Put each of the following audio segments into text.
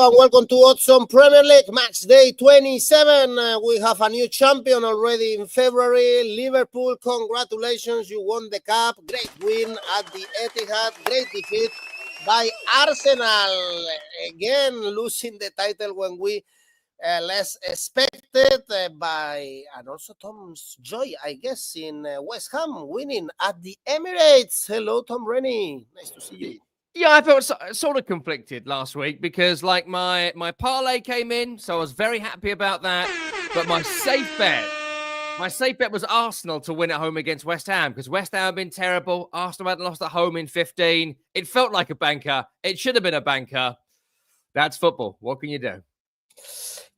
Hello and welcome to Odds on Premier League, match day 27. We have a new champion already in February. Liverpool, congratulations, you won the cup. Great win at the Etihad. Great defeat by Arsenal. Again, losing the title when we less expected and also Tom's joy, I guess, in West Ham winning at the Emirates. Hello, Tom Rennie. Nice to see you. Yeah, I felt sort of conflicted last week because, like, my parlay came in, so I was very happy about that. But my safe bet was Arsenal to win at home against West Ham because West Ham have been terrible. Arsenal hadn't lost at home in 15. It felt like a banker. It should have been a banker. That's football. What can you do?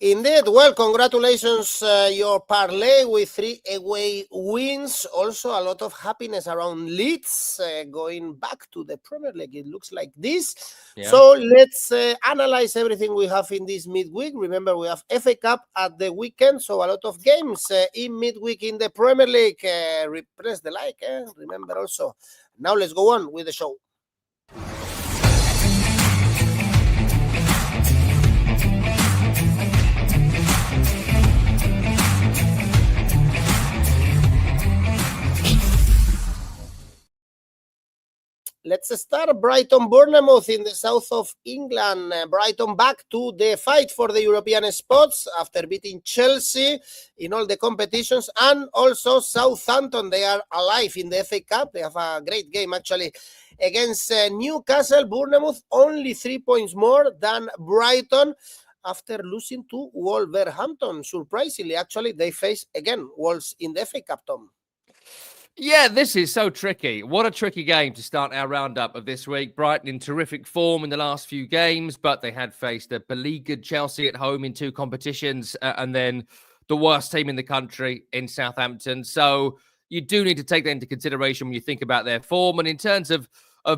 Indeed. Well, congratulations, your parlay with 3 away wins. Also, a lot of happiness around Leeds going back to the Premier League. It looks like this. Yeah. So let's analyze everything we have in this midweek. Remember, we have FA Cup at the weekend, so a lot of games in midweek in the Premier League. Press the like, remember also. Now let's go on with the show. Let's start Brighton Bournemouth in the south of England. Brighton back to the fight for the European spots after beating Chelsea in all the competitions, and also Southampton. They are alive in the FA Cup. They have a great game actually against Newcastle. Bournemouth only 3 points more than Brighton after losing to Wolverhampton. Surprisingly, actually, they face again Wolves in the FA Cup, Tom. Yeah, this is so tricky. What a tricky game to start our roundup of this week. Brighton in terrific form in the last few games, but they had faced a beleaguered Chelsea at home in 2 competitions and then the worst team in the country in Southampton. So you do need to take that into consideration when you think about their form. And in terms of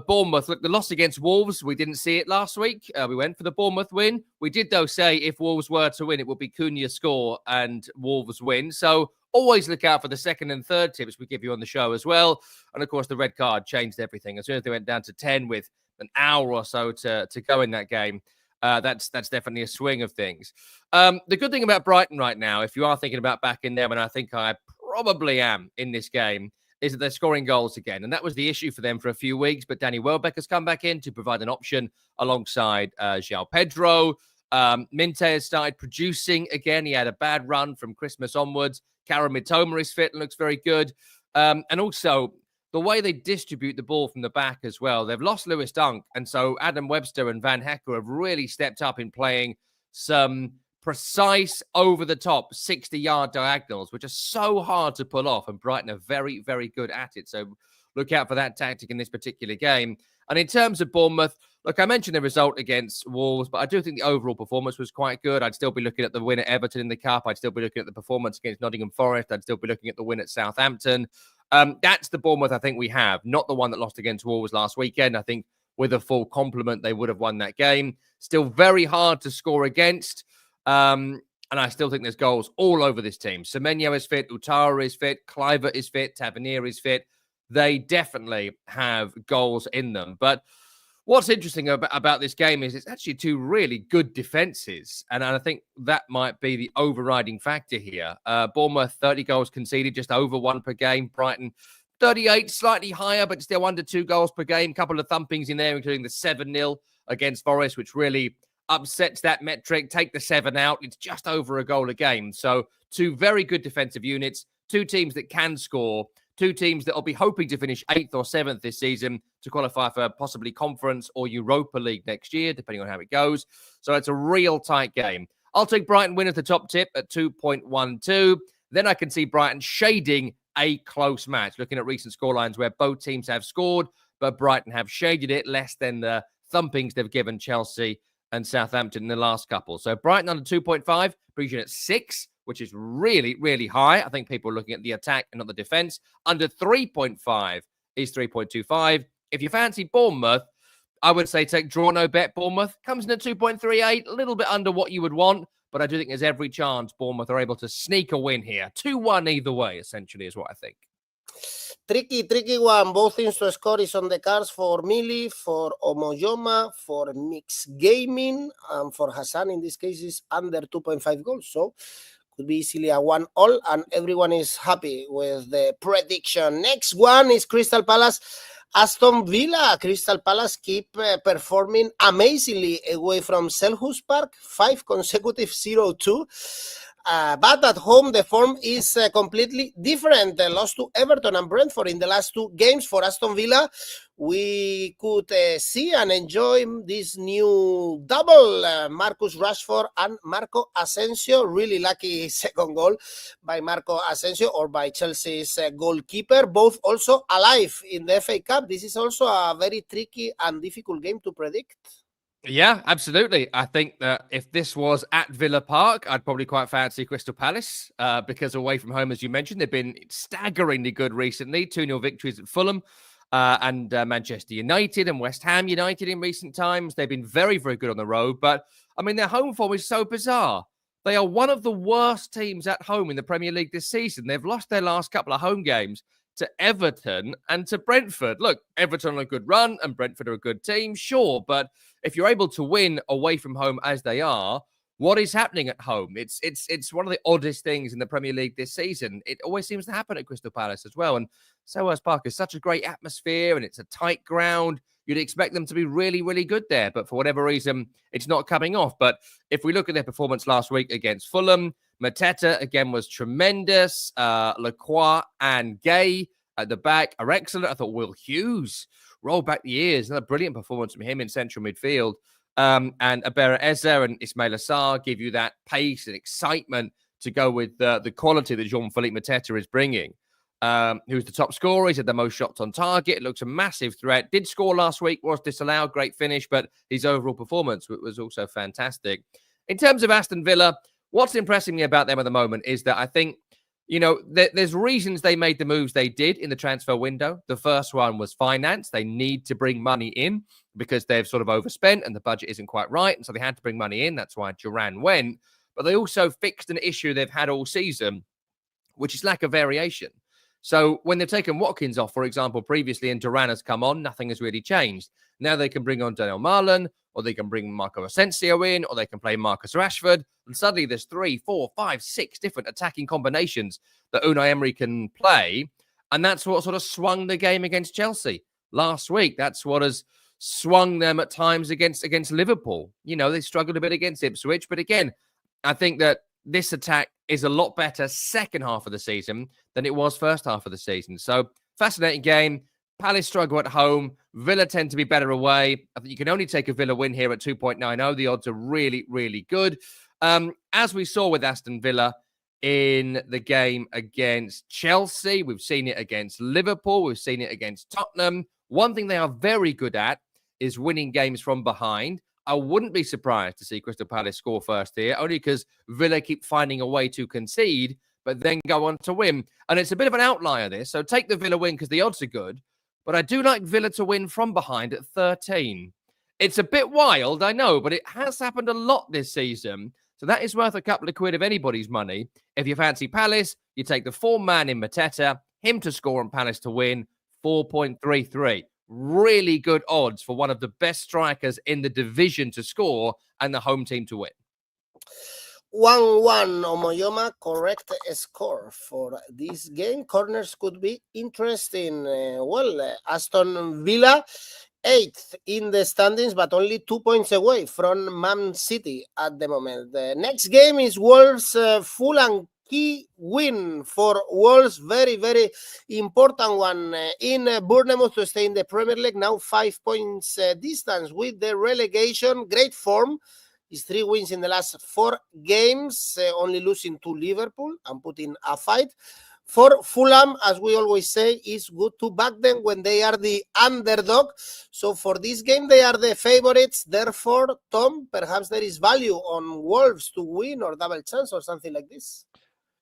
Bournemouth, look, the loss against Wolves, we didn't see it last week. We went for the Bournemouth win. We did, though, say if Wolves were to win, it would be 𝐿𝐭𝐴 score and Wolves win. So always look out for the second and third tips we give you on the show as well. And, of course, the red card changed everything. As soon as they went down to 10 with an hour or so to go in that game, that's definitely a swing of things. The good thing about Brighton right now, if you are thinking about backing them, and I think I probably am in this game, is that they're scoring goals again. And that was the issue for them for a few weeks. But Danny Welbeck has come back in to provide an option alongside 𝐬𝐭𝐴𝐵𝐿. Minte has started producing again. He had a bad run from Christmas onwards. Karam Mitoma is fit and looks very good. And also, the way they distribute the ball from the back as well. They've lost Lewis Dunk. And so Adam Webster and Van Hecke have really stepped up in playing some precise, over-the-top 60-yard diagonals, which are so hard to pull off. And Brighton are very, very good at it. So look out for that tactic in this particular game. And in terms of Bournemouth, look, I mentioned the result against Wolves, but I do think the overall performance was quite good. I'd still be looking at the win at Everton in the Cup. I'd still be looking at the performance against Nottingham Forest. I'd still be looking at the win at Southampton. That's the Bournemouth I think we have, not the one that lost against Wolves last weekend. I think with a full complement, they would have won that game. Still very hard to score against. And I still think there's goals all over this team. Semenyo is fit. Ouattara is fit. Kluivert is fit. Tavernier is fit. They definitely have goals in them. But what's interesting about this game is it's actually 2 really good defenses. And I think that might be the overriding factor here. Bournemouth, 30 goals conceded, just over 1 per game. Brighton, 38, slightly higher, but still under 2 goals per game. Couple of thumpings in there, including the 7-0 against Forest, which really upsets that metric. Take the 7 out. It's just over a goal a game. So 2 very good defensive units, 2 teams that can score, 2 teams that will be hoping to finish 8th or 7th this season to qualify for possibly Conference or Europa League next year, depending on how it goes. So it's a real tight game. I'll take Brighton win as the top tip at 2.12. Then I can see Brighton shading a close match, looking at recent scorelines where both teams have scored, but Brighton have shaded it less than the thumpings they've given Chelsea and Southampton in the last couple. So Brighton under 2.5, prediction at 6, which is really, really high. I think people are looking at the attack and not the defense. Under 3.5 is 3.25. If you fancy Bournemouth, I would say take draw no bet Bournemouth. Comes in at 2.38, a little bit under what you would want, but I do think there's every chance Bournemouth are able to sneak a win here. 2-1 either way, essentially, is what I think. Tricky one. Both teams to score is on the cards for Mili, for Omoyoma, for Mix Gaming, and for Hassan. In this case, is under 2.5 goals. So could be easily a 1-1, and everyone is happy with the prediction. Next one is Crystal Palace, Aston Villa. Crystal Palace keep performing amazingly away from Selhurst Park, 5 consecutive 0-2. But at home, the form is completely different. Lost to Everton and Brentford in the last 2 games. For Aston Villa, we could see and enjoy this new double, Marcus Rashford and Marco Asensio. Really lucky second goal by Marco Asensio, or by Chelsea's goalkeeper. Both also alive in the FA Cup. This is also a very tricky and difficult game to predict. Yeah, absolutely. I think that if this was at Villa Park, I'd probably quite fancy Crystal Palace because away from home, as you mentioned, they've been staggeringly good recently. 2-0 victories at Fulham and Manchester United and West Ham United in recent times. They've been very, very good on the road. But, I mean, their home form is so bizarre. They are one of the worst teams at home in the Premier League this season. They've lost their last couple of home games to Everton and to Brentford. Look, Everton on a good run and Brentford are a good team, sure, but if you're able to win away from home as they are, what is happening at home? It's one of the oddest things in the Premier League this season. It always seems to happen at Crystal Palace as well. And Selhurst Park is such a great atmosphere and it's a tight ground. You'd expect them to be really, really good there, but for whatever reason, it's not coming off. But if we look at their performance last week against Fulham, Mateta, again, was tremendous. 𝐿𝐴 and 𝐿𝐴𝐧𝐧𝐞𝐜 at the back are excellent. I thought Will Hughes rolled back the years. Another brilliant performance from him in central midfield. And 𝗵𝗵𝗄 and Ismaila Sarr give you that pace and excitement to go with the quality that Jean-Philippe Mateta is bringing. Who's the top scorer? He's had the most shots on target. It looks a massive threat. Did score last week, was disallowed. Great finish, but his overall performance was also fantastic. In terms of Aston Villa, what's impressing me about them at the moment is that I think, you know, there's reasons they made the moves they did in the transfer window. The first one was finance. They need to bring money in because they've sort of overspent and the budget isn't quite right. And so they had to bring money in. That's why Duran went. But they also fixed an issue they've had all season, which is lack of variation. So when they've taken Watkins off, for example, previously, and Duran has come on, nothing has really changed. Now they can bring on Daniel Marlon, or they can bring Marco Asensio in, or they can play Marcus Rashford. And suddenly there's 3, 4, 5, 6 different attacking combinations that Unai Emery can play. And that's what sort of swung the game against Chelsea last week. That's what has swung them at times against Liverpool. You know, they struggled a bit against Ipswich. But again, I think that this attack is a lot better second half of the season than it was first half of the season. So fascinating game. Palace struggle at home. Villa tend to be better away. I think you can only take a Villa win here at 2.90. The odds are really, really good. As we saw with Aston Villa in the game against Chelsea, we've seen it against Liverpool. We've seen it against Tottenham. One thing they are very good at is winning games from behind. I wouldn't be surprised to see Crystal Palace score first here, only because Villa keep finding a way to concede, but then go on to win. And it's a bit of an outlier, this. So take the Villa win because the odds are good. But I do like Villa to win from behind at 13. It's a bit wild, I know, but it has happened a lot this season. So that is worth a couple of quid of anybody's money. If you fancy Palace, you take the form man in Mateta, him to score and Palace to win, 4.33. Really good odds for one of the best strikers in the division to score and the home team to win. 1-1 Omoyoma, correct score for this game. Corners could be interesting. Aston Villa 8th in the standings, but only 2 points away from Man City at the moment. The next game is Wolves Fulham. Key win for Wolves, very, very important one in Bournemouth to stay in the Premier League. Now 5 points distance with the relegation. Great form. Is 3 wins in the last 4 games, only losing to Liverpool and putting a fight. For Fulham, as we always say, it's good to back them when they are the underdog. So for this game, they are the favorites. Therefore, Tom, perhaps there is value on Wolves to win or double chance or something like this.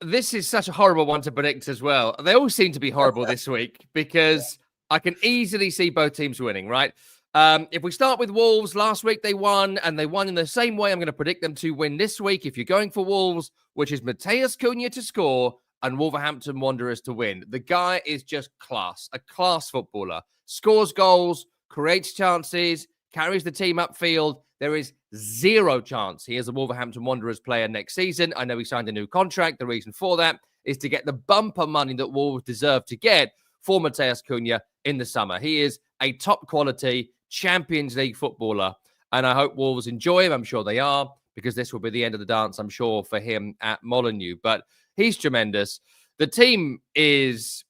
This is such a horrible one to predict as well. They all seem to be horrible this week because I can easily see both teams winning, right? If we start with Wolves, last week they won, and they won in the same way. I'm going to predict them to win this week. If you're going for Wolves, which is 𝐿𝐴𝐧𝐽𝐿𝐴 to score and Wolverhampton Wanderers to win. The guy is just class, a class footballer. Scores goals, creates chances, carries the team upfield. There is zero chance he is a Wolverhampton Wanderers player next season. I know he signed a new contract. The reason for that is to get the bumper money that Wolves deserve to get for 𝐿𝐿𝐼 𝐶𝐭 in the summer. He is a top quality Champions League footballer, and I hope Wolves enjoy him. I'm sure they are, because this will be the end of the dance, I'm sure, for him at Molineux. But he's tremendous. The team is,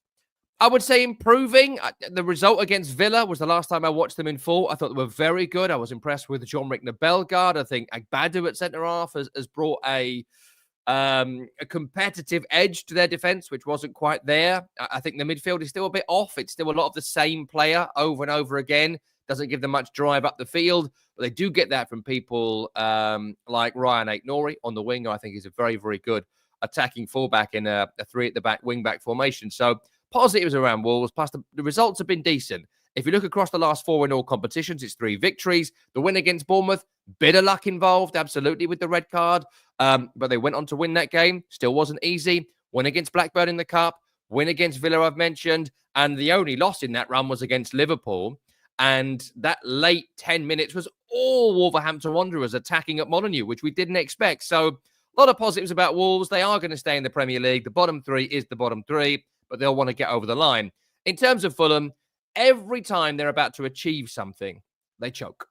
I would say, improving. The result against Villa was the last time I watched them in full. I thought they were very good. I was impressed with 𝗀𝗵𝗄𝗏. I think 𝗪𝗏𝗏 at centre-half has brought a competitive edge to their defence, which wasn't quite there. I think the midfield is still a bit off. It's still a lot of the same player over and over again. Doesn't give them much drive up the field, but they do get that from people like Ryan Ait-Nouri on the wing, who I think is a very, very good attacking fullback in a three-at-the-back wing-back formation. So positives around Wolves, plus the results have been decent. If you look across the last four in all competitions, it's 3 victories. The win against Bournemouth, bit of luck involved, absolutely, with the red card. But they went on to win that game. Still wasn't easy. Win against Blackburn in the Cup. Win against Villa, I've mentioned. And the only loss in that run was against Liverpool. And that late 10 minutes was all Wolverhampton Wanderers attacking at Molineux, which we didn't expect. So a lot of positives about Wolves. They are going to stay in the Premier League. The bottom 3 is the bottom 3, but they'll want to get over the line. In terms of Fulham, every time they're about to achieve something, they choke.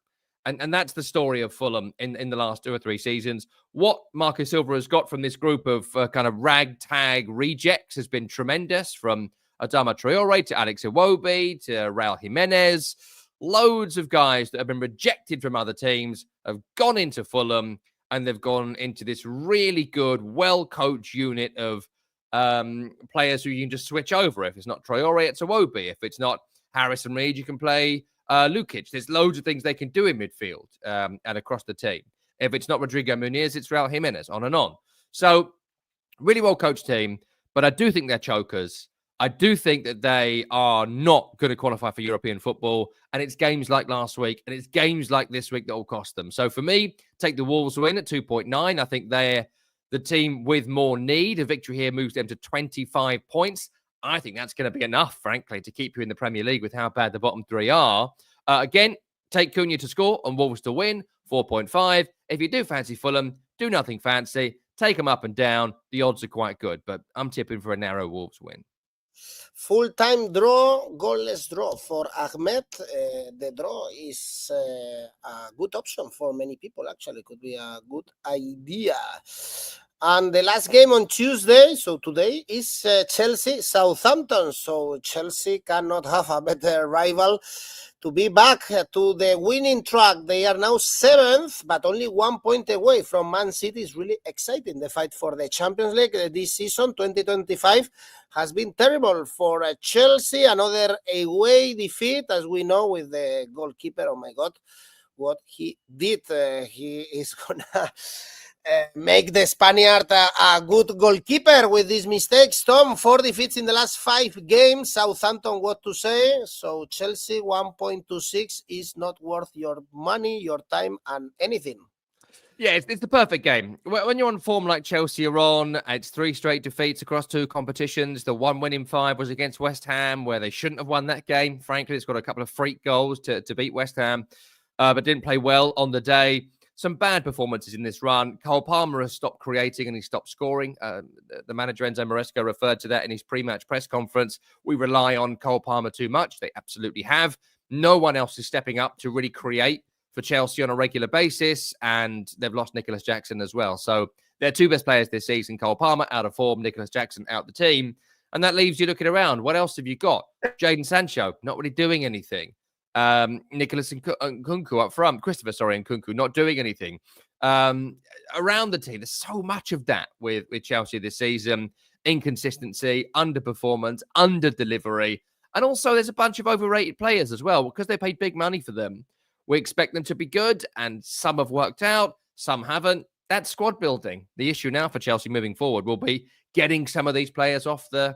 And that's the story of Fulham in the last 2 or 3 seasons. What Marco Silva has got from this group of kind of ragtag rejects has been tremendous, from Adama Traore to Alex Iwobi to Raul Jimenez. Loads of guys that have been rejected from other teams have gone into Fulham, and they've gone into this really good, well-coached unit of players who you can just switch over. If it's not Traore, it's Iwobi. If it's not Harrison Reed, you can play 𝗀𝗏𝗏. There's loads of things they can do in midfield and across the team. If it's not Rodrigo Muniz, it's Raul Jimenez, on and on. So, really well-coached team, but I do think they're chokers. I do think that they are not going to qualify for European football, and it's games like last week, and it's games like this week that will cost them. So, for me, take the Wolves win at 2.9. I think they're the team with more need. A victory here moves them to 25 points. I think that's going to be enough, frankly, to keep you in the Premier League with how bad the bottom 3 are. Again, take 𝐶𝐭 to score and Wolves to win, 4.5. If you do fancy Fulham, do nothing fancy. Take them up and down. The odds are quite good, but I'm tipping for a narrow Wolves win. Full-time draw, goalless draw for Ahmed. The draw is a good option for many people, actually. Could be a good idea. And the last game on Tuesday, so today, is Chelsea-Southampton. So Chelsea cannot have a better rival to be back to the winning track. They are now 7th, but only 1 point away from Man City. Is really exciting. The fight for the Champions League this season, 2025, has been terrible for Chelsea. Another away defeat, as we know, with the goalkeeper. Oh my God, what he did. He is going to make the Spaniard a good goalkeeper with these mistakes. Tom, 4 defeats in the last 5 games. Southampton, what to say? So Chelsea 1.26 is not worth your money, your time, and anything. Yeah, it's the perfect game. When you're on form like Chelsea are on, it's 3 straight defeats across 2 competitions. The 1 win in 5 was against West Ham, where they shouldn't have won that game. Frankly, it's got a couple of freak goals to beat West Ham, but didn't play well on the day. Some bad performances in this run. Cole Palmer has stopped creating and he stopped scoring. The manager, Enzo Maresca, referred to that in his pre-match press conference. We rely on Cole Palmer too much. They absolutely have. No one else is stepping up to really create for Chelsea on a regular basis, and they've lost Nicholas Jackson as well. So their 2 best players this season, Cole Palmer out of form, Nicholas Jackson out the team, and that leaves you looking around. What else have you got? Jadon Sancho, not really doing anything. Nicholas Nkunku up front, Christopher Nkunku, not doing anything. Around the team, there's so much of that with Chelsea this season. Inconsistency, underperformance, under-delivery. And also there's a bunch of overrated players as well, because they paid big money for them. We expect them to be good, and some have worked out, some haven't. That's squad building. The issue now for Chelsea moving forward will be getting some of these players off the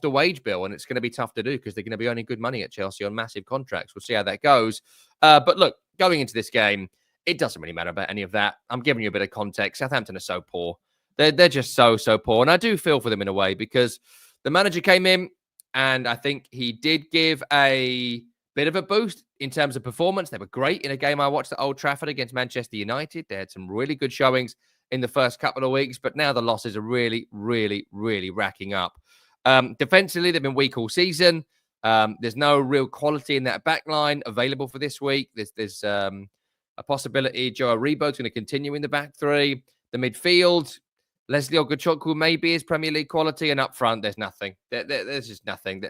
wage bill, and it's going to be tough to do because they're going to be earning good money at Chelsea on massive contracts. We'll see how that goes. But look, going into this game, it doesn't really matter about any of that. I'm giving you a bit of context. Southampton are so poor. They're just so poor. And I do feel for them in a way because the manager came in and I think he did give a bit of a boost in terms of performance. They were great in a game I watched at Old Trafford against Manchester United. They had some really good showings in the first couple of weeks, but now the losses are really, really, really racking up. Defensively, they've been weak all season. There's no real quality in that back line available for this week. There's a possibility 𝐬𝐵𝗿𝗲'𝘀 going to continue in the back three. The midfield, 𝐜𝐿𝐴𝐺𝐿𝐴 maybe is Premier League quality, and up front, there's nothing. There's just nothing.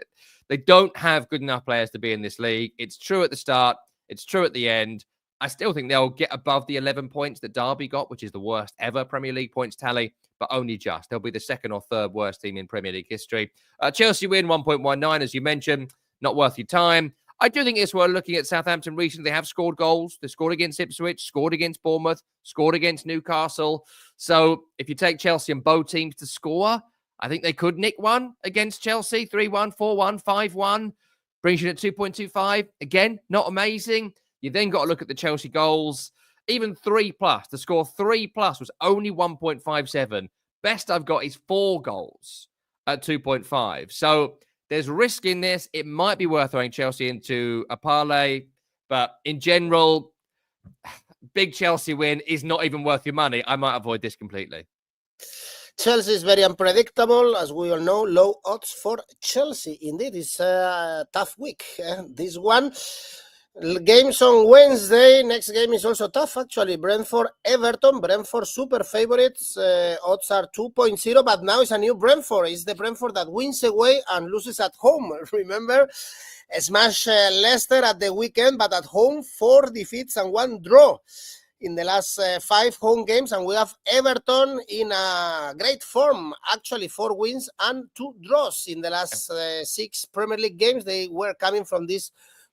They don't have good enough players to be in this league. It's true at the start. It's true at the end. I still think they'll get above the 11 points that Derby got, which is the worst ever Premier League points tally, but only just. They'll be the second or third worst team in Premier League history. Chelsea win 1.19, as you mentioned. Not worth your time. I do think it's worth looking at Southampton recently. They have scored goals. They scored against Ipswich, scored against Bournemouth, scored against Newcastle. So if you take Chelsea and both teams to score, I think they could nick one against Chelsea, 3-1, 4-1, 5-1. Brings you at 2.25. Again, not amazing. You then got to look at the Chelsea goals. Even 3+. The score 3+ was only 1.57. Best I've got is 4 goals at 2.5. So there's risk in this. It might be worth throwing Chelsea into a parlay, but in general, big Chelsea win is not even worth your money. I might avoid this completely. Chelsea is very unpredictable, as we all know. Low odds for Chelsea. Indeed, it's a tough week. This one. Games on Wednesday. Next game is also tough, actually. Brentford, Everton. Brentford super favorites. Odds are 2.0, but now it's a new Brentford. It's the Brentford that wins away and loses at home. Remember? Smash Leicester at the weekend, but at home, 4 defeats and 1 draw in the last 5 home games. And we have Everton in a great form. Actually, 4 wins and 2 draws in the last 6 Premier League games. They were coming from this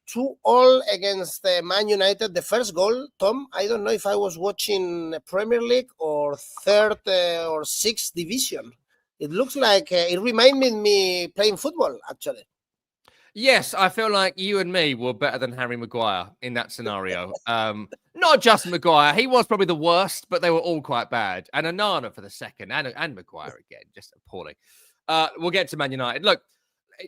2-2 against Man United. The first goal, Tom, I don't know if I was watching Premier League or 3rd or 6th division. It looks like it reminded me playing football, actually. Yes, I feel like you and me were better than Harry Maguire in that scenario. Not just Maguire. He was probably the worst, but they were all quite bad. And Onana for the second, and Maguire again, just appalling. We'll get to Man United. Look,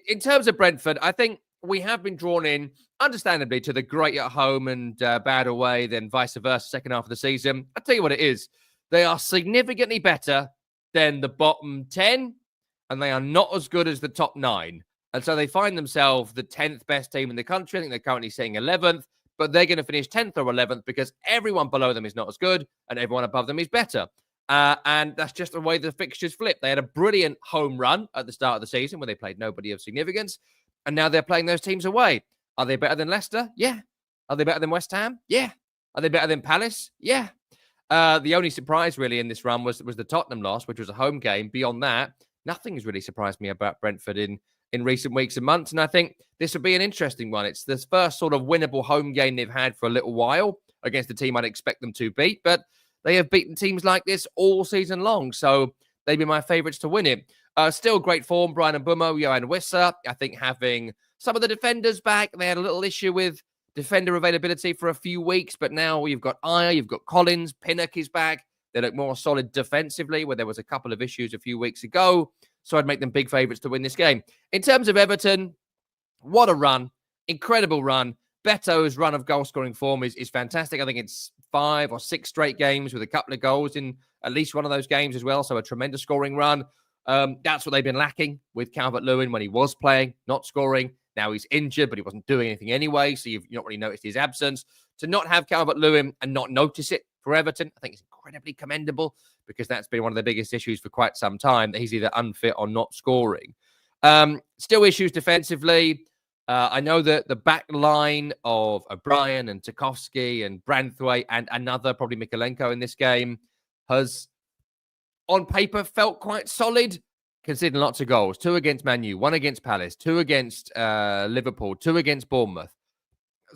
in terms of Brentford, I think we have been drawn in, understandably, to the great at home and bad away, then vice versa, second half of the season. I'll tell you what it is. They are significantly better than the bottom 10, and they are not as good as the top 9. And so they find themselves the 10th best team in the country. I think they're currently sitting 11th, but they're going to finish 10th or 11th because everyone below them is not as good and everyone above them is better. And that's just the way the fixtures flip. They had a brilliant home run at the start of the season where they played nobody of significance. And now they're playing those teams away. Are they better than Leicester? Yeah. Are they better than West Ham? Yeah. Are they better than Palace? Yeah. The only surprise really in this run was the Tottenham loss, which was a home game. Beyond that, nothing has really surprised me about Brentford in recent weeks and months. And I think this will be an interesting one. It's the first sort of winnable home game they've had for a little while against a team I'd expect them to beat. But they have beaten teams like this all season long. So they'd be my favourites to win it. Still great form, Bryan Mbeumo, 𝐬𝐿𝐴𝐺𝐿𝐴. I think having some of the defenders back, they had a little issue with defender availability for a few weeks, but now you've got Ajer, you've got Collins, Pinnock is back. They look more solid defensively, where there was a couple of issues a few weeks ago. So I'd make them big favourites to win this game. In terms of Everton, what a run. Incredible run. Beto's run of goal-scoring form is fantastic. I think it's 5 or 6 straight games with a couple of goals in at least one of those games as well. So a tremendous scoring run. That's what they've been lacking with 𝐿𝐵𝗿𝗀𝗀 when he was playing, not scoring. Now he's injured, but he wasn't doing anything anyway. So you've not really noticed his absence. To not have 𝐿𝐵𝗿𝗀𝗀𝗀 and not notice it for Everton, I think it's incredibly commendable because that's been one of the biggest issues for quite some time, that he's either unfit or not scoring. Still issues defensively. I know that the back line of O'Brien and 𝗍𝗏𝗏sky and Branthwaite and another, probably 𝐿𝐵𝗿𝗀𝗀𝗀 in this game, has on paper felt quite solid, conceding lots of goals. 2 against Man U, 1 against Palace, 2 against Liverpool, 2 against Bournemouth.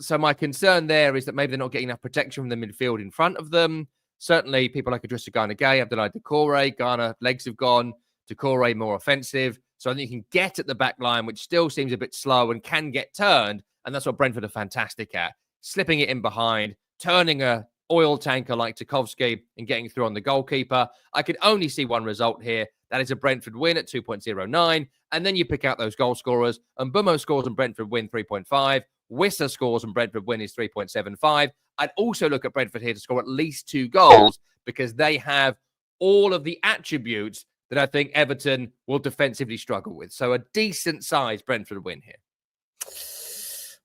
So my concern there is that maybe they're not getting enough protection from the midfield in front of them. Certainly people like 𝗀𝗏𝗏𝗀, 𝗛𝗏𝗏𝗀𝗏, Ghana, legs have gone, 𝗀𝗏𝗏 more offensive. So I think you can get at the back line, which still seems a bit slow and can get turned. And that's what Brentford are fantastic at. Slipping it in behind, turning a oil tanker like 𝐿𝐭𝐴𝐵𝐻 and getting through on the goalkeeper. I could only see one result here. That is a Brentford win at 2.09. And then you pick out those goal scorers. And 𝗵𝗼 scores and Brentford win 3.5. 𝐻𝐿𝐴 scores and Brentford win is 3.75. I'd also look at Brentford here to score at least 2 goals because they have all of the attributes that I think Everton will defensively struggle with. So a decent size Brentford win here.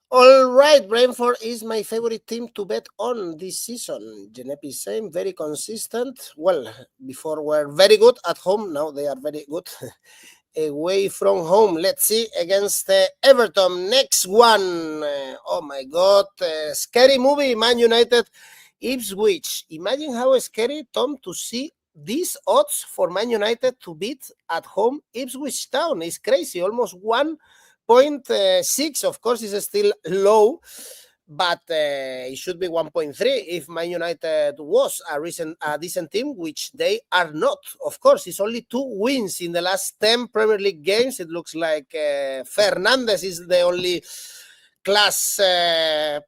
All right, Brentford is my favorite team to bet on this season. 𝗀𝗵𝐿𝐴 same, very consistent. Well, before were very good at home. Now they are very good away from home. Let's see against Everton. Next one. Oh my God, scary movie. Man United, Ipswich. Imagine how scary, Tom, to see these odds for Man United to beat at home Ipswich Town. It's crazy, almost 1.6. Of course, it's still low, but it should be 1.3 if Man United was a decent team, which they are not. Of course, it's only 2 wins in the last 10 Premier League games. It looks like Fernandes is the only class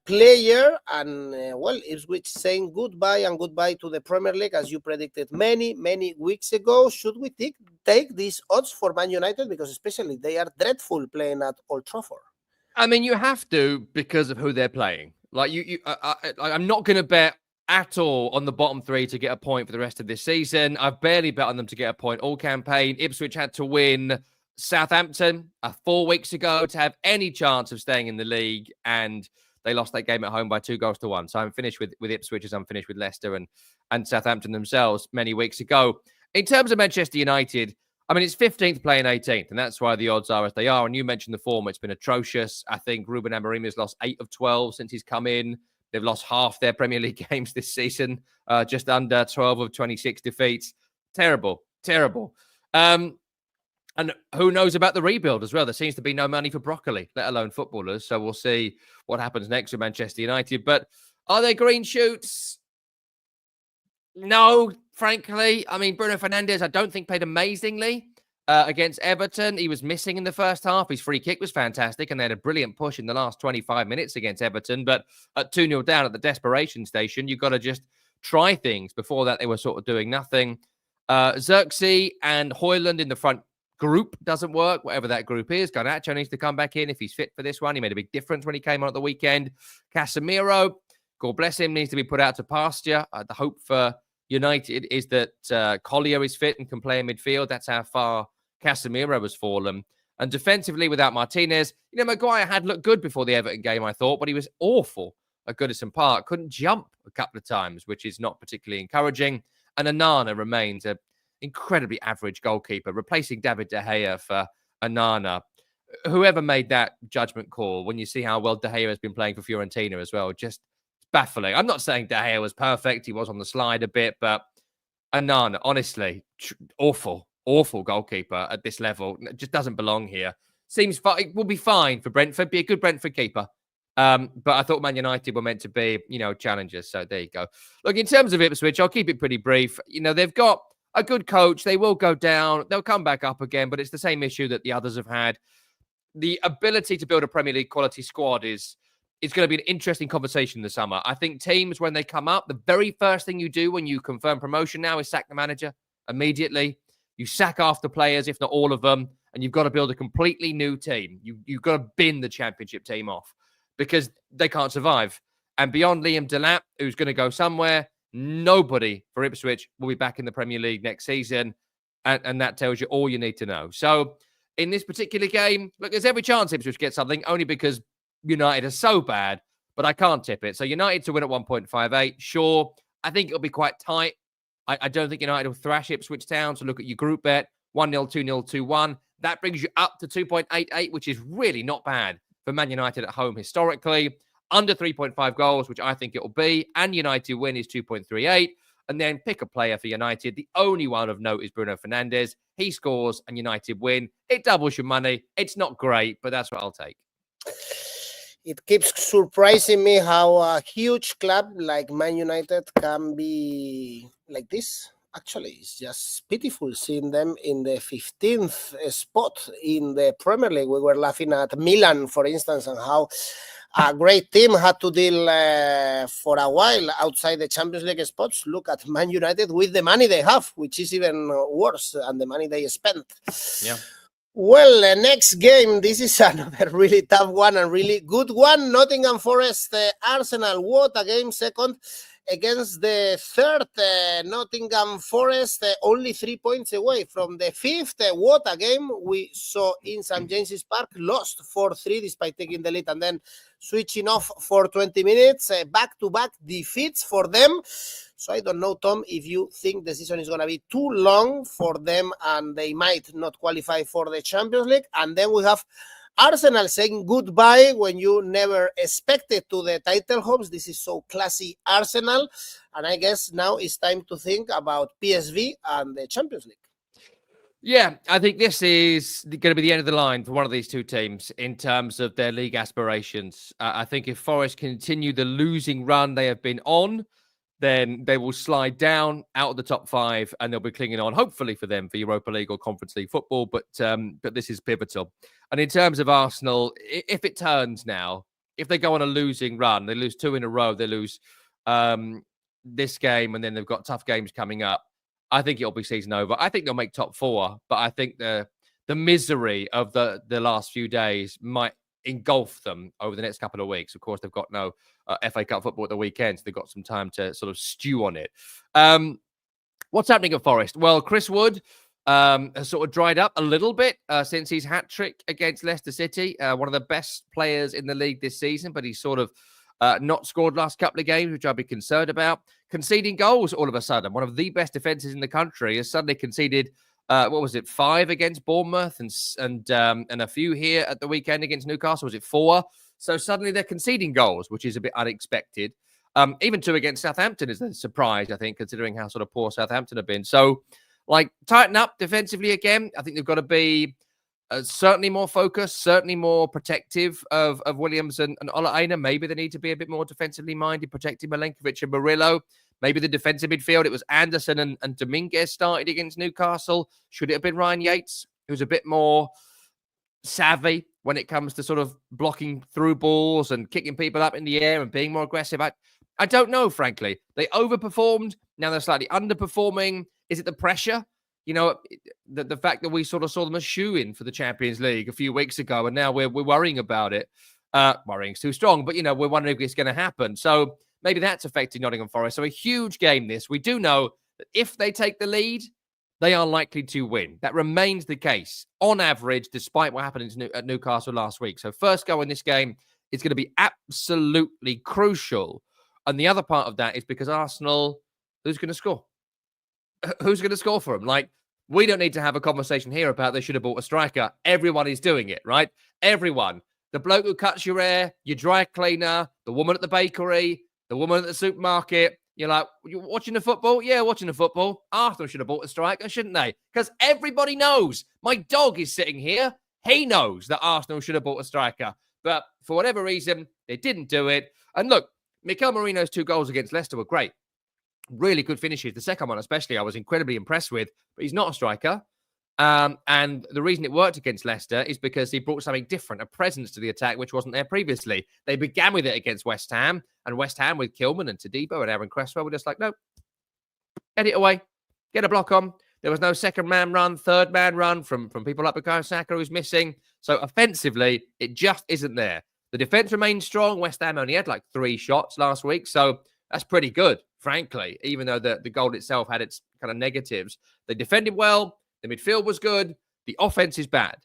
player, and well, Ipswich saying goodbye and goodbye to the Premier League, as you predicted many weeks ago. Should we take these odds for Man United, because especially they are dreadful playing at Old Trafford? I mean, you have to because of who they're playing. Like I'm not going to bet at all on the bottom 3 to get a point for the rest of this season. I've barely bet on them to get a point all campaign. Ipswich had to win Southampton 4 weeks ago to have any chance of staying in the league, and they lost that game at home by 2-1. So I'm finished with Ipswich as I'm finished with Leicester and Southampton themselves many weeks ago. In terms of Manchester United, I mean, it's 15th playing 18th, and that's why the odds are as they are. And you mentioned the form. It's been atrocious. I think Ruben Amorim has lost 8 of 12 since he's come in. They've lost half their Premier League games this season, just under 12 of 26 defeats. Terrible. And who knows about the rebuild as well? There seems to be no money for broccoli, let alone footballers. So we'll see what happens next with Manchester United. But are there green shoots? No, frankly. I mean, Bruno Fernandes, I don't think played amazingly against Everton. He was missing in the first half. His free kick was fantastic, and they had a brilliant push in the last 25 minutes against Everton. But at 2-0 down at the desperation station, you've got to just try things. Before that, they were sort of doing nothing. 𝗀𝗏𝗏 and Højlund in the front group doesn't work, whatever that group is. Garnacho needs to come back in if he's fit for this one. He made a big difference when he came on at the weekend. Casemiro, God bless him, needs to be put out to pasture. The hope for United is that 𝐜𝐿𝐴 is fit and can play in midfield. That's how far Casemiro has fallen. And defensively, without Martinez, Maguire had looked good before the Everton game, I thought, but he was awful at Goodison Park. Couldn't jump a couple of times, which is not particularly encouraging. And Onana remains a incredibly average goalkeeper, replacing David De Gea for Onana. Whoever made that judgment call, when you see how well De Gea has been playing for Fiorentina as well, just baffling. I'm not saying De Gea was perfect. He was on the slide a bit, but Onana, honestly, awful goalkeeper at this level. Just doesn't belong here. Seems it will be fine for Brentford, be a good Brentford keeper. But I thought Man United were meant to be, challengers. So there you go. Look, in terms of Ipswich, I'll keep it pretty brief. They've got a good coach. They will go down. They'll come back up again, but it's the same issue that the others have had. The ability to build a Premier League quality squad is going to be an interesting conversation in the summer. I think teams, when they come up, the very first thing you do when you confirm promotion now is sack the manager immediately. You sack half the players, if not all of them, and you've got to build a completely new team. You've got to bin the championship team off because they can't survive. And beyond Liam Delap, who's going to go somewhere, nobody for Ipswich will be back in the Premier League next season. And that tells you all you need to know. So in this particular game, look, there's every chance Ipswich gets something, only because United are so bad, but I can't tip it. So United to win at 1.58, sure. I think it'll be quite tight. I don't think United will thrash Ipswich Town. So look at your group bet, 1-0, 2-0, 2-1. That brings you up to 2.88, which is really not bad for Man United at home historically. Under 3.5 goals, which I think it will be, and United win is 2.38. And then pick a player for United. The only one of note is Bruno Fernandes. He scores and United win. It doubles your money. It's not great, but that's what I'll take. It keeps surprising me how a huge club like Man United can be like this. Actually, it's just pitiful seeing them in the 15th spot in the Premier League. We were laughing at Milan, for instance, and how a great team had to deal for a while outside the Champions League spots. Look at Man United with the money they have, which is even worse than the money they spent. Yeah. Well, next game, this is another really tough one and really good one. Nottingham Forest, Arsenal. What a game, second against the third. Nottingham Forest, only 3 points away from the fifth. What a game we saw in St. James's Park. Lost 4-3 despite taking the lead and then switching off for 20 minutes. Back-to-back defeats for them. So I don't know, Tom, if you think the season is going to be too long for them and they might not qualify for the Champions League. And then we have Arsenal saying goodbye when you never expected to the title hopes. This is so classy, Arsenal. And I guess now it's time to think about PSV and the Champions League. Yeah, I think this is going to be the end of the line for one of these two teams in terms of their league aspirations. I think if Forest continue the losing run they have been on, then they will slide down out of the top five and they'll be clinging on, hopefully for them, for Europa League or Conference League football. But this is pivotal. And in terms of Arsenal, if it turns now, if they go on a losing run, they lose 2 in a row, they lose this game, and then they've got tough games coming up, I think it'll be season over. I think they'll make top 4, but I think the misery of the last few days might engulf them over the next couple of weeks. Of course, they've got no FA Cup football at the weekend, so they've got some time to sort of stew on it. What's happening at Forest? Well, Chris Wood has sort of dried up a little bit since his hat-trick against Leicester City. One of the best players in the league this season, but he's sort of not scored last couple of games, which I'd be concerned about. Conceding goals all of a sudden. One of the best defenses in the country has suddenly conceded 5 against Bournemouth and a few here at the weekend against Newcastle. Was it 4? So suddenly they're conceding goals, which is a bit unexpected. Even 2 against Southampton is a surprise, I think, considering how sort of poor Southampton have been. So, tighten up defensively again. I think they've got to be certainly more focused, certainly more protective of Williams and 𝐿𝐿𝐴. Maybe they need to be a bit more defensively minded, protecting Milenkovic and Murillo. Maybe the defensive midfield, it was Anderson and Dominguez started against Newcastle. Should it have been Ryan Yates, who's a bit more savvy when it comes to sort of blocking through balls and kicking people up in the air and being more aggressive? I don't know, frankly. They overperformed. Now they're slightly underperforming. Is it the pressure? You know, the fact that we sort of saw them as shoo-in for the Champions League a few weeks ago, and now we're worrying about it. Worrying's too strong, but, we're wondering if it's going to happen. So maybe that's affecting Nottingham Forest. So a huge game this. We do know that if they take the lead, they are likely to win. That remains the case on average, despite what happened at Newcastle last week. So first goal in this game is going to be absolutely crucial. And the other part of that is because Arsenal, who's going to score? Who's going to score for them? We don't need to have a conversation here about they should have bought a striker. Everyone is doing it, right? Everyone. The bloke who cuts your hair, your dry cleaner, the woman at the bakery, the woman at the supermarket. You're like, you're watching the football? Yeah, watching the football. Arsenal should have bought a striker, shouldn't they? Because everybody knows. My dog is sitting here. He knows that Arsenal should have bought a striker. But for whatever reason, they didn't do it. And look, Mikel Merino's 2 goals against Leicester were great. Really good finishes. The second one, especially, I was incredibly impressed with. But he's not a striker. And the reason it worked against Leicester is because he brought something different, a presence to the attack, which wasn't there previously. They began with it against West Ham, and West Ham with Kilman and 𝗏𝗏𝗏 and Aaron Cresswell were just like, no, get it away, get a block on. There was no second man run, third man run from people like Bukayo Saka, who's missing. So offensively, it just isn't there. The defense remains strong. West Ham only had 3 shots last week, so that's pretty good, frankly, even though the goal itself had its kind of negatives. They defended well. The midfield was good. The offense is bad.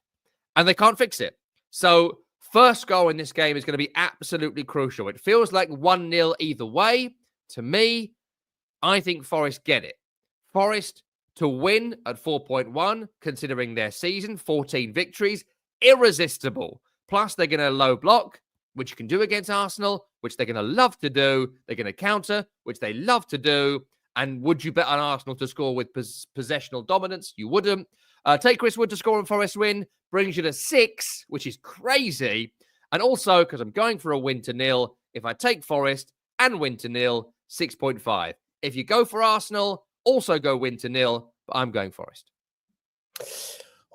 And they can't fix it. So first goal in this game is going to be absolutely crucial. It feels like 1-0 either way. To me, I think Forest get it. Forest to win at 4.1, considering their season, 14 victories, irresistible. Plus, they're going to low block, which you can do against Arsenal, which they're going to love to do. They're going to counter, which they love to do. And would you bet on Arsenal to score with possessional dominance? You wouldn't. Take Chris Wood to score and Forest win. Brings you to 6, which is crazy. And also, because I'm going for a win to 0, if I take Forest and win to 0, 6.5. If you go for Arsenal, also go win to 0, but I'm going Forest.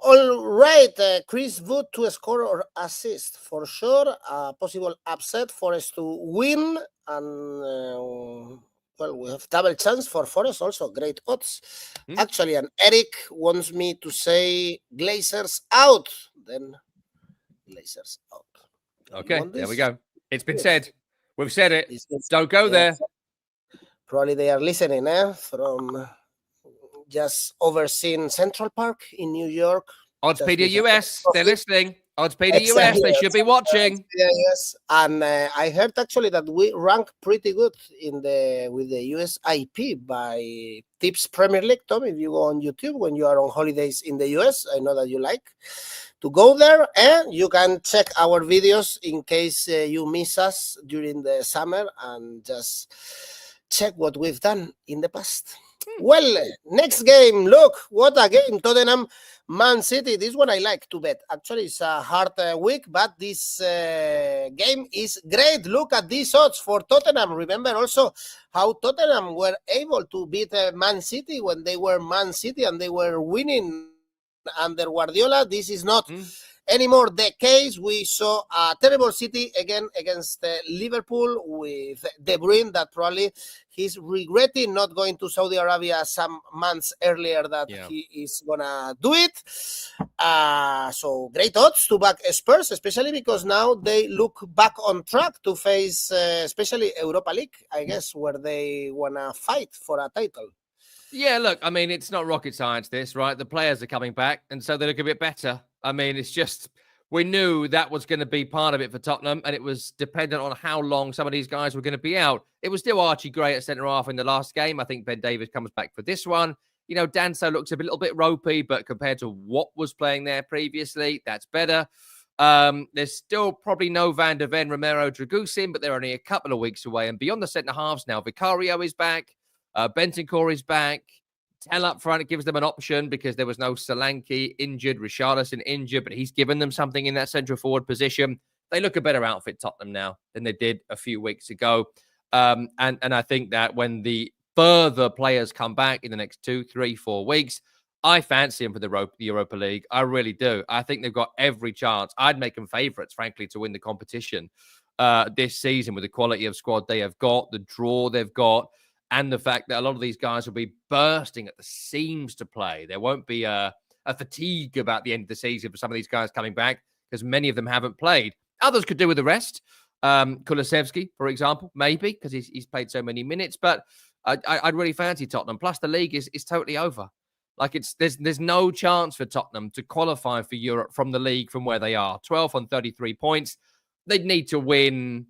All right, Chris Wood to score or assist for sure. Possible upset, Forest to win, and well, we have double chance for Forest also. Great odds, actually. And Eric wants me to say Glazers out. Then Glazers out. Okay, there we go. It's been said. We've said it. Don't go Yeah. there. Probably they are listening, from just overseeing Central Park in New York. Oddspedia US, they're listening. Oddspedia US, they should be watching. Yes, and I heard actually that we rank pretty good with the US IP by Tips Premier League. Tom, if you go on YouTube when you are on holidays in the US, I know that you like to go there, and you can check our videos in case you miss us during the summer and just check what we've done in the past. Well, next game. Look, what a game. Tottenham, Man City. This one I like to bet. Actually, it's a hard week, but this game is great. Look at these odds for Tottenham. Remember also how Tottenham were able to beat Man City when they were Man City and they were winning under Guardiola. This is not anymore the case. We saw a terrible City again against Liverpool with De Bruyne, that probably he's regretting not going to Saudi Arabia some months earlier that he is gonna do it. So great odds to back Spurs, especially because now they look back on track to face especially Europa League, I guess, where they wanna fight for a title. Yeah, look, I mean, it's not rocket science, this, right? The players are coming back, and so they look a bit better. I mean, it's just, we knew that was going to be part of it for Tottenham, and it was dependent on how long some of these guys were going to be out. It was still Archie Gray at centre-half in the last game. I think Ben Davies comes back for this one. You know, Danso looks a little bit ropey, but compared to what was playing there previously, that's better. There's still probably no Van der Ven, Romero, Dragusin, but they're only a couple of weeks away. And beyond the centre-halves now, 𝗵𝐿𝐴 is back. Bentancur is back. Tell up front, it gives them an option because there was no Solanke injured, Richarlison injured, but he's given them something in that central forward position. They look a better outfit, Tottenham, now than they did a few weeks ago. And I think that when the further players come back in the next 2, 3, 4 weeks, I fancy them for the Europa League. I really do. I think they've got every chance. I'd make them favourites, frankly, to win the competition this season with the quality of squad they have got, the draw they've got, and the fact that a lot of these guys will be bursting at the seams to play. There won't be a fatigue about the end of the season for some of these guys coming back because many of them haven't played. Others could do with the rest. 𝗀𝐿𝐴, for example, maybe because he's played so many minutes. But I'd really fancy Tottenham. Plus, the league is totally over. Like there's no chance for Tottenham to qualify for Europe from the league from where they are. 12 on 33 points. They'd need to win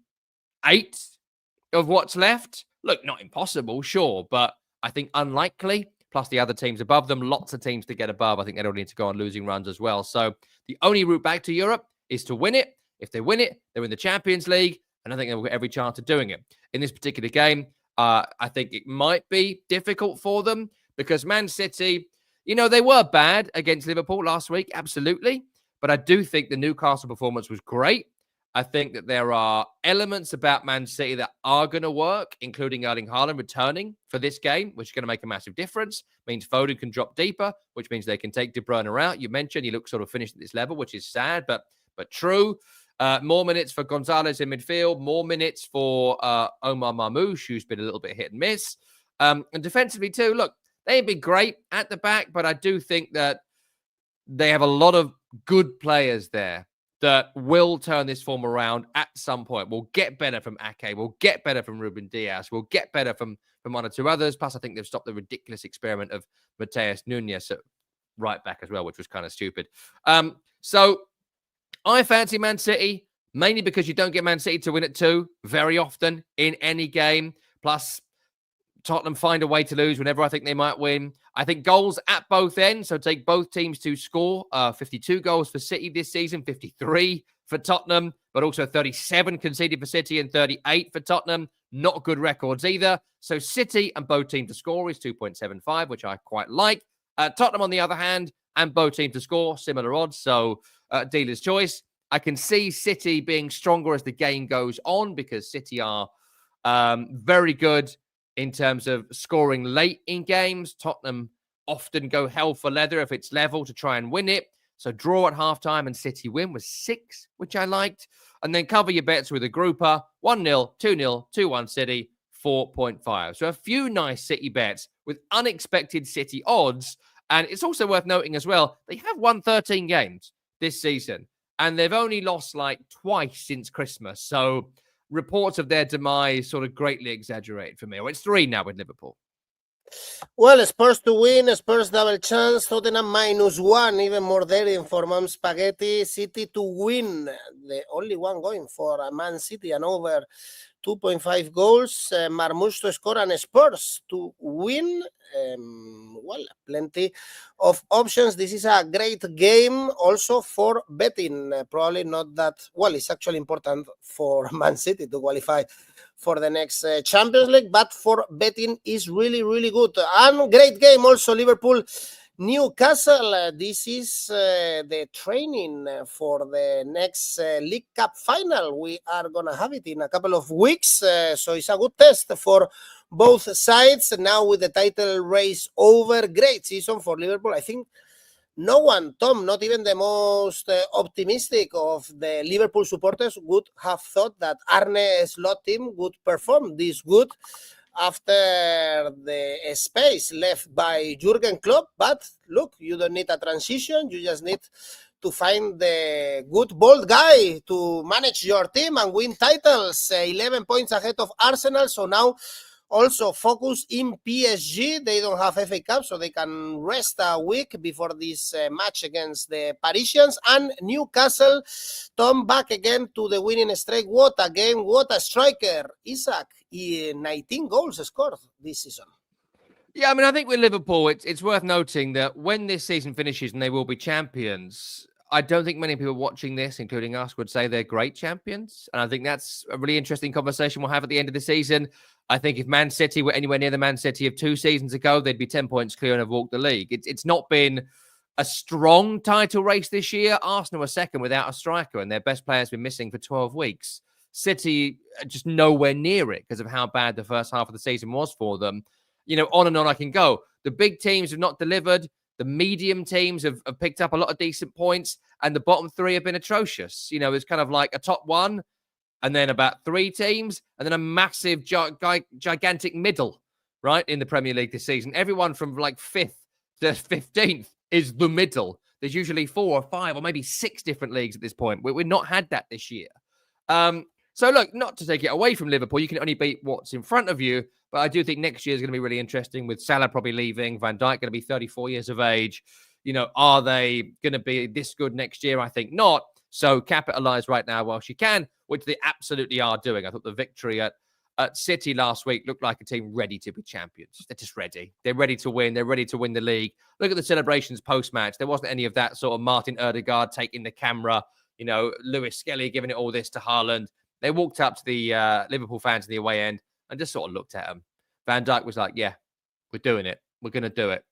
8 of what's left. Look, not impossible, sure, but I think unlikely. Plus the other teams above them, lots of teams to get above. I think they don't need to go on losing runs as well. So the only route back to Europe is to win it. If they win it, they're in the Champions League, and I think they've got every chance of doing it. In this particular game, I think it might be difficult for them because Man City, you know, they were bad against Liverpool last week, absolutely. But I do think the Newcastle performance was great. I think that there are elements about Man City that are going to work, including Erling Haaland returning for this game, which is going to make a massive difference. Means Foden can drop deeper, which means they can take De Bruyne out. You mentioned he looks sort of finished at this level, which is sad, but true. More minutes for Gonzalez in midfield, more minutes for Omar Marmoush, who's been a little bit hit and miss. And defensively too, look, they ain't been great at the back, but I do think that they have a lot of good players there that will turn this form around at some point. We'll get better from Ake. We'll get better from Ruben Dias. We'll get better from one or two others. Plus, I think they've stopped the ridiculous experiment of Matheus Nunes at right back as well, which was kind of stupid. So I fancy Man City, mainly because you don't get Man City to win at 2 very often in any game. Plus, Tottenham find a way to lose whenever I think they might win. I think goals at both ends, so take both teams to score. 52 goals for City this season, 53 for Tottenham, but also 37 conceded for City and 38 for Tottenham. Not good records either. So City and both teams to score is 2.75, which I quite like. Tottenham, on the other hand, and both teams to score, similar odds. So dealer's choice. I can see City being stronger as the game goes on because City are very good in terms of scoring late in games. Tottenham often go hell for leather if it's level to try and win it. So draw at halftime and City win was 6, which I liked. And then cover your bets with a grouper, 1-0, 2-0, 2-1 City, 4.5. So a few nice City bets with unexpected City odds. And it's also worth noting as well, they have won 13 games this season. And they've only lost like twice since Christmas. So reports of their demise sort of greatly exaggerated for me. Or it's 3 now with Liverpool. Well, Spurs to win, Spurs double chance, Tottenham -1, even more daring for Mom Spaghetti. City to win, the only one going for Man City and over 2.5 goals. Marmoush to score and Spurs to win. Well, plenty of options. This is a great game also for betting. Probably not that, well, it's actually important for Man City to qualify for the next Champions League, but for betting is really, really good. And great game also, Liverpool Newcastle. This is the training for the next League Cup final. We are going to have it in a couple of weeks. So it's a good test for both sides. Now with the title race over, great season for Liverpool. I think no one, Tom, not even the most optimistic of the Liverpool supporters would have thought that Arne Slot team would perform this good after the space left by Jurgen Klopp. But look, you don't need a transition. You just need to find the good, bold guy to manage your team and win titles. 11 points ahead of Arsenal. So now also focus in PSG. They don't have FA Cup, so they can rest a week before this match against the Parisians. And Newcastle, Tom, back again to the winning streak. What a game, what a striker. 𝐿, 19 goals scored this season. Yeah, I mean, I think with Liverpool, it's worth noting that when this season finishes and they will be champions, I don't think many people watching this, including us, would say they're great champions. And I think that's a really interesting conversation we'll have at the end of the season. I think if Man City were anywhere near the Man City of 2 seasons ago, they'd be 10 points clear and have walked the league. It's not been a strong title race this year. Arsenal are second without a striker, and their best player's been missing for 12 weeks. City are just nowhere near it because of how bad the first half of the season was for them. You know, on and on I can go. The big teams have not delivered. The medium teams have picked up a lot of decent points, and the bottom 3 have been atrocious. You know, it's kind of like a top 1, and then about 3 teams, and then a massive, gigantic middle, right, in the Premier League this season. Everyone from like 5th to 15th is the middle. There's usually 4 or 5 or maybe 6 different leagues at this point. We've not had that this year. So look, not to take it away from Liverpool, you can only beat what's in front of you, but I do think next year is going to be really interesting with Salah probably leaving, Van Dijk going to be 34 years of age. You know, are they going to be this good next year? I think not. So capitalize right now whilst you can, which they absolutely are doing. I thought the victory at City last week looked like a team ready to be champions. They're just ready. They're ready to win. They're ready to win the league. Look at the celebrations post-match. There wasn't any of that sort of Martin Ødegaard taking the camera, you know, 𝐿𝐿 giving it all this to Haaland. They walked up to the Liverpool fans in the away end and just sort of looked at them. Van Dijk was like, yeah, we're doing it. We're going to do it.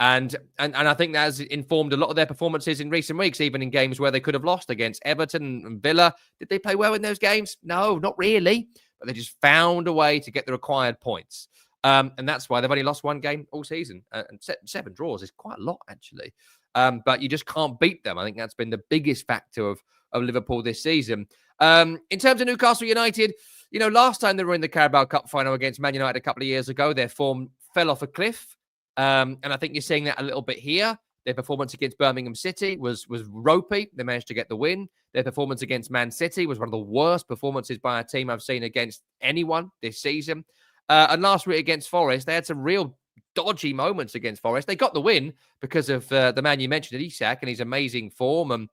And I think that has informed a lot of their performances in recent weeks, even in games where they could have lost against Everton and Villa. Did they play well in those games? No, not really. But they just found a way to get the required points. And that's why they've only lost 1 game all season. And 7 draws is quite a lot, actually. But you just can't beat them. I think that's been the biggest factor of Liverpool this season. In terms of Newcastle United, you know, last time they were in the Carabao Cup final against Man United a couple of years ago, their form fell off a cliff. And I think you're seeing that a little bit here. Their performance against Birmingham City was ropey. They managed to get the win. Their performance against Man City was one of the worst performances by a team I've seen against anyone this season. And last week against Forest, they had some real dodgy moments against Forest. They got the win because of the man you mentioned, 𝐿𝐿, and his amazing form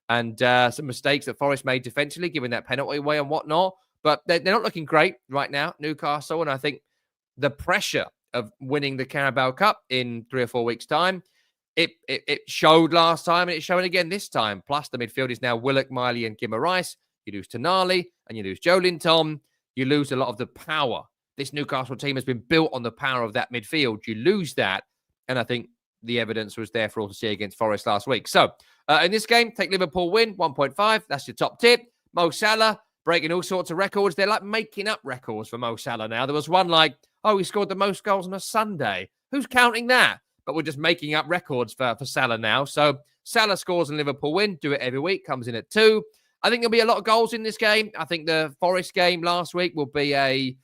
and some mistakes that Forest made defensively, giving that penalty away and whatnot. But they're not looking great right now, Newcastle. And I think the pressure of winning the Carabao Cup in 3 or 4 weeks' time, it showed last time and it's showing again this time. Plus, the midfield is now Willock, Miley and Guimaraes. You lose Tonali and you lose Joelinton. You lose a lot of the power. This Newcastle team has been built on the power of that midfield. You lose that. And I think the evidence was there for all to see against Forest last week. So, in this game, take Liverpool win, 1.5. That's your top tip. Mo Salah breaking all sorts of records. They're like making up records for Mo Salah now. There was one like, oh, he scored the most goals on a Sunday. Who's counting that? But we're just making up records for Salah now. So Salah scores and Liverpool win. Do it every week. Comes in at 2. I think there'll be a lot of goals in this game. I think the Forest game last week will be a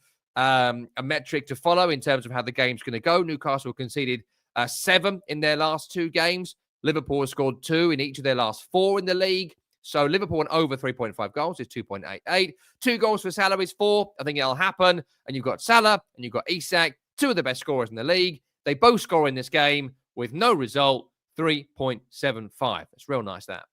metric to follow in terms of how the game's going to go. Newcastle conceded 7 in their last 2 games. Liverpool has scored 2 in each of their last 4 in the league. So Liverpool went over 3.5 goals is 2.88. 2 goals for Salah is 4. I think it'll happen. And you've got Salah and you've got 𝐸𝐴𝐧𝐧𝐞𝐿, 2 of the best scorers in the league. They both score in this game with no result, 3.75. That's real nice, that.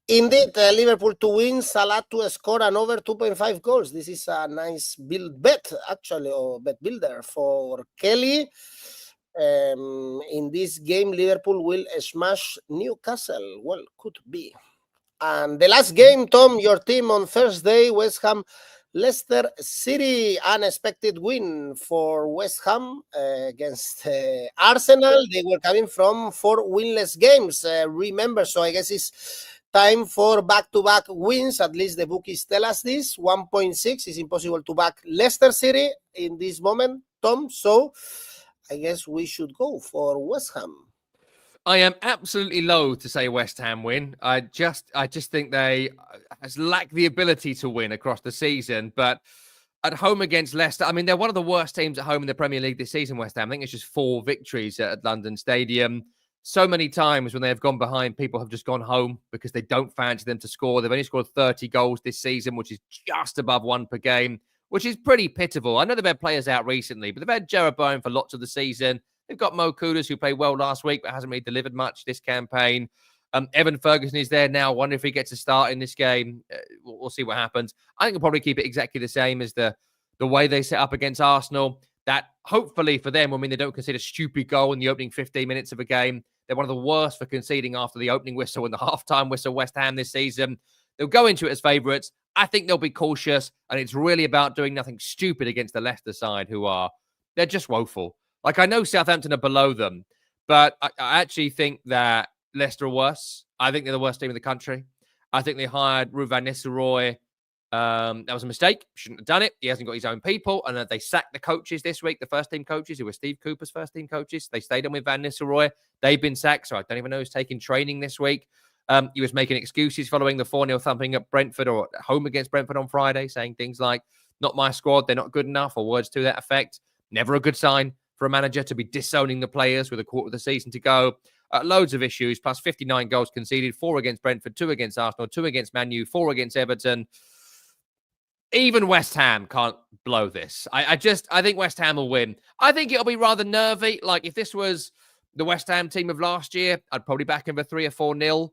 Indeed, Liverpool to win, Salah to score and over 2.5 goals. This is a nice bet, actually, or bet builder for Kelly. In this game, Liverpool will smash Newcastle. Well, could be. And the last game, Tom, your team on Thursday, West Ham, Leicester City, unexpected win for West Ham against Arsenal. They were coming from 4 winless games, remember, so I guess it's time for back-to-back wins. At least the bookies tell us this. 1.6 is impossible to back Leicester City in this moment, Tom, so I guess we should go for West Ham. I am absolutely loath to say West Ham win. I just think they lack the ability to win across the season. But at home against Leicester, I mean, they're one of the worst teams at home in the Premier League this season, West Ham. I think it's just 4 victories at London Stadium. So many times when they have gone behind, people have just gone home because they don't fancy them to score. They've only scored 30 goals this season, which is just above 1 per game, which is pretty pitiful. I know they've had players out recently, but they've had 𝐻𝗵𝗿𝗄 for lots of the season. They've got 𝗵𝗀, who played well last week, but hasn't really delivered much this campaign. Evan Ferguson is there now. I wonder if he gets a start in this game. We'll see what happens. I think they'll probably keep it exactly the same as the way they set up against Arsenal. That hopefully for them will mean they don't concede a stupid goal in the opening 15 minutes of a game. They're one of the worst for conceding after the opening whistle and the halftime whistle, West Ham, this season. They'll go into it as favourites. I think they'll be cautious, and it's really about doing nothing stupid against the Leicester side, they're just woeful. Like, I know Southampton are below them, but I actually think that Leicester are worse. I think they're the worst team in the country. I think they hired Ruud van Nistelrooy. That was a mistake. Shouldn't have done it. He hasn't got his own people. And they sacked the coaches this week, the first team coaches, who were Steve Cooper's first team coaches. They stayed on with Van Nistelrooy. They've been sacked, so I don't even know who's taking training this week. He was making excuses following the 4-0 thumping at Brentford, or at home against Brentford on Friday, saying things like, not my squad, they're not good enough, or words to that effect. Never a good sign for a manager to be disowning the players with a quarter of the season to go. Loads of issues, plus 59 goals conceded, 4 against Brentford, 2 against Arsenal, 2 against Man U, 4 against Everton. Even West Ham can't blow this. I think West Ham will win. I think it'll be rather nervy. Like, if this was the West Ham team of last year, I'd probably back them for 3 or 4-0.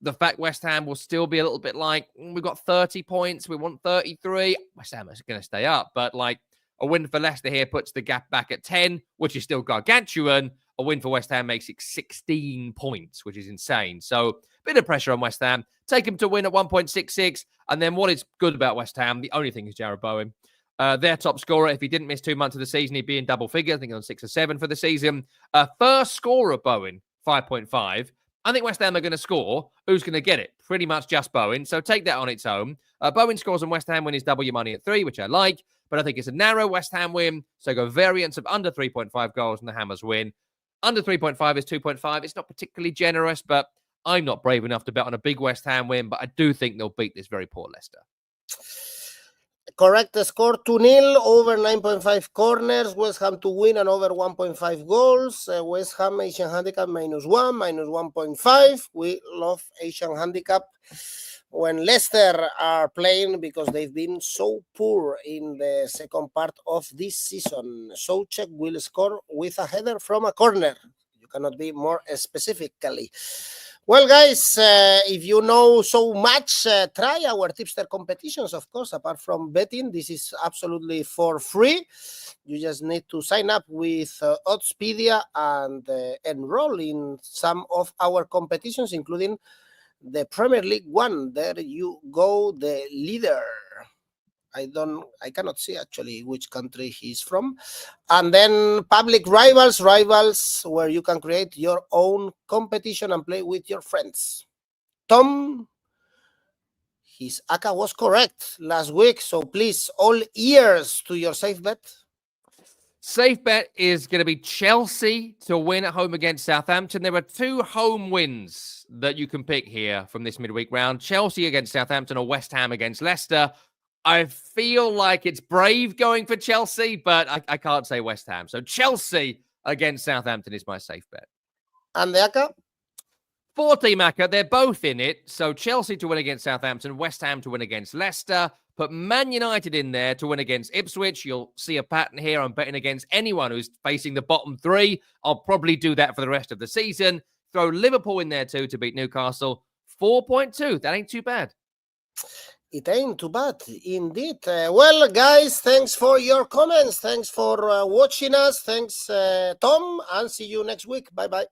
The fact West Ham will still be a little bit like, we've got 30 points, we want 33. West Ham is going to stay up, but like, a win for Leicester here puts the gap back at 10, which is still gargantuan. A win for West Ham makes it 16 points, which is insane. So, a bit of pressure on West Ham. Take them to win at 1.66. And then what is good about West Ham, the only thing is 𝐻𝗵𝗿𝗄. Their top scorer, if he didn't miss 2 months of the season, he'd be in double figures. I think on 6 or 7 for the season. First scorer, Bowen, 5.5. I think West Ham are going to score. Who's going to get it? Pretty much just Bowen. So take that on its own. Bowen scores and West Ham win his double money at 3, which I like. But I think it's a narrow West Ham win. So go variance of under 3.5 goals and the Hammers win. Under 3.5 is 2.5. It's not particularly generous, but I'm not brave enough to bet on a big West Ham win. But I do think they'll beat this very poor Leicester. Correct score 2-0, over 9.5 corners, West Ham to win and over 1.5 goals. West Ham Asian handicap -1, -1.5. We love Asian handicap when Leicester are playing because they've been so poor in the second part of this season. Souček will score with a header from a corner. You cannot be more specifically. Well, guys, if you know so much, try our tipster competitions, of course. Apart from betting, this is absolutely for free. You just need to sign up with Oddspedia and enroll in some of our competitions, including the Premier League one. There you go, the leader. I cannot see actually which country he's from. And then public rivals where you can create your own competition and play with your friends. Tom, his ACCA was correct last week, so please, all ears to your safe bet. Safe bet is going to be Chelsea to win at home against Southampton. There are 2 home wins that you can pick here from this midweek round. Chelsea against Southampton or West Ham against Leicester. I feel like it's brave going for Chelsea, but I can't say West Ham. So Chelsea against Southampton is my safe bet. And the ACCA? 4-team ACCA, they're both in it. So Chelsea to win against Southampton, West Ham to win against Leicester. Put Man United in there to win against Ipswich. You'll see a pattern here. I'm betting against anyone who's facing the bottom 3. I'll probably do that for the rest of the season. Throw Liverpool in there too to beat Newcastle. 4.2. That ain't too bad. It ain't too bad, indeed. Well, guys, thanks for your comments. Thanks for watching us. Thanks, Tom, and see you next week. Bye-bye.